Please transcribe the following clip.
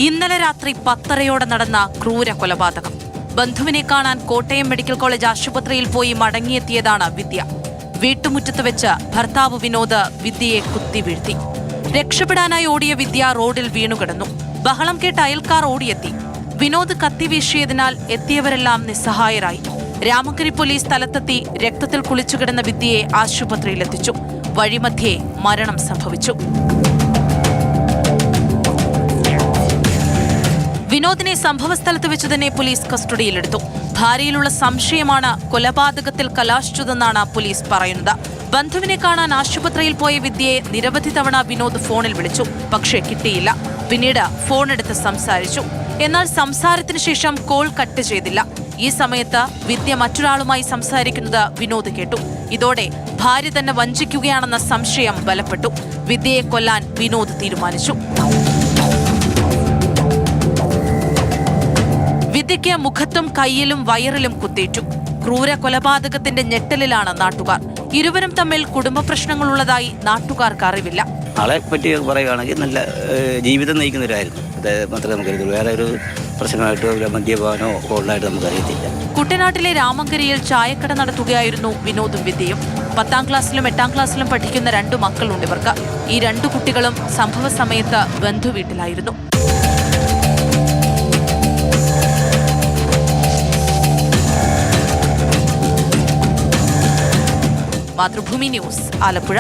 ഇന്നലെ രാത്രി 10:30 നടന്ന ക്രൂര കൊലപാതകം. ബന്ധുവിനെ കാണാൻ കോട്ടയം മെഡിക്കൽ കോളേജ് ആശുപത്രിയിൽ പോയി മടങ്ങിയെത്തിയതാണ് വിദ്യ. വീട്ടുമുറ്റത്ത് വെച്ച് ഭർത്താവ് വിനോദ് വിദ്യയെ കുത്തിവീഴ്ത്തി. രക്ഷപ്പെടാനായി ഓടിയ വിദ്യ റോഡിൽ വീണുകിടന്നു. ബഹളം കേട്ട് അയൽക്കാർ ഓടിയെത്തി. വിനോദ് കത്തിവീശിയതിനാൽ എത്തിയവരെല്ലാം നിസ്സഹായരായി. രാമങ്കരി പോലീസ് സ്ഥലത്തെത്തി രക്തത്തിൽ കുളിച്ചുകിടന്ന വിദ്യയെ ആശുപത്രിയിലെത്തിച്ചു. വഴിമധ്യേ മരണം സംഭവിച്ചു. വിനോദിനെ സംഭവസ്ഥലത്ത് വെച്ച് തന്നെ പോലീസ് കസ്റ്റഡിയിലെടുത്തു. ഭാര്യയിലുള്ള സംശയമാണ് കൊലപാതകത്തിൽ കലാശിച്ചതെന്നാണ് പോലീസ് പറയുന്നത്. ബന്ധുവിനെ കാണാൻ ആശുപത്രിയിൽ പോയ വിദ്യയെ നിരവധി തവണ വിനോദ് ഫോണിൽ വിളിച്ചു. പക്ഷേ കിട്ടിയില്ല. പിന്നീട് ഫോണെടുത്ത് സംസാരിച്ചു. എന്നാൽ സംസാരത്തിന് ശേഷം കോൾ കട്ട് ചെയ്തില്ല. ഈ സമയത്ത് വിദ്യ മറ്റൊരാളുമായി സംസാരിക്കുന്നത് വിനോദ് കേട്ടു. ഇതോടെ ഭാര്യ തന്നെ വഞ്ചിക്കുകയാണെന്ന സംശയം ബലപ്പെട്ടു. വിദ്യയെ കൊല്ലാൻ വിനോദ് തീരുമാനിച്ചു. വിദ്യയ്ക്ക് മുഖത്തും കയ്യിലും വയറിലും കുത്തേറ്റു. ക്രൂര കൊലപാതകത്തിന്റെ ഞെട്ടലിലാണ് നാട്ടുകാർ. ഇരുവരും തമ്മിൽ കുടുംബ പ്രശ്നങ്ങളുള്ളതായി നാട്ടുകാർക്ക് അറിവില്ല. ആളെ പറ്റി പറയുകയാണെങ്കിൽ നല്ല ജീവിതം നയിക്കുന്നവരായിരുന്നു. അത് മാത്രമേ നമുക്കറിയത്തുള്ളൂ. വേറെ ഒരു പ്രശ്നമായിട്ടോ മദ്യപാനോ കോളിനായിട്ട് നമുക്കറിയത്തില്ല. കുട്ടനാട്ടിലെ രാമങ്കരിയിൽ ചായക്കട നടത്തുകയായിരുന്നു വിനോദും വിദ്യയും. 10ാം ക്ലാസ്സിലും 8ാം ക്ലാസ്സിലും പഠിക്കുന്ന 2 മക്കളുണ്ട് ഇവർക്ക്. ഈ 2 കുട്ടികളും സംഭവ സമയത്ത് ബന്ധുവീട്ടിലായിരുന്നു. മാതൃഭൂമി ന്യൂസ്, ആലപ്പുഴ.